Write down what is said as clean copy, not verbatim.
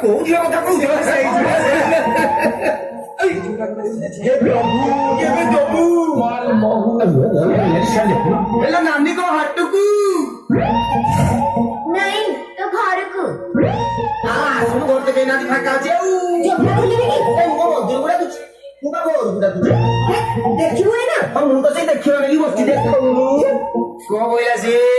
କୋଉଠି କଥା କହୁଛ ହେଲେ ନାନୀ କଣ ହାଟକୁ नहीं तो घर को ଆସୁନୁ ଘରତେ କେହି ନାହାନ୍ତି ଫାଙ୍କା ଅଛି ଆଉ ମୋ ମନ୍ଦିର ଗୁଡା ତୁଛି ମୁଁ ବା ଘର ଗୁଡା ତୁଛି देखियो है ना ଆଉ ମୁଁ ତ ସେଇ ଦେଖିବା ଲାଗି ବସିଛି ଦେଖଉନୁ କଣ କହିଲା ସିଏ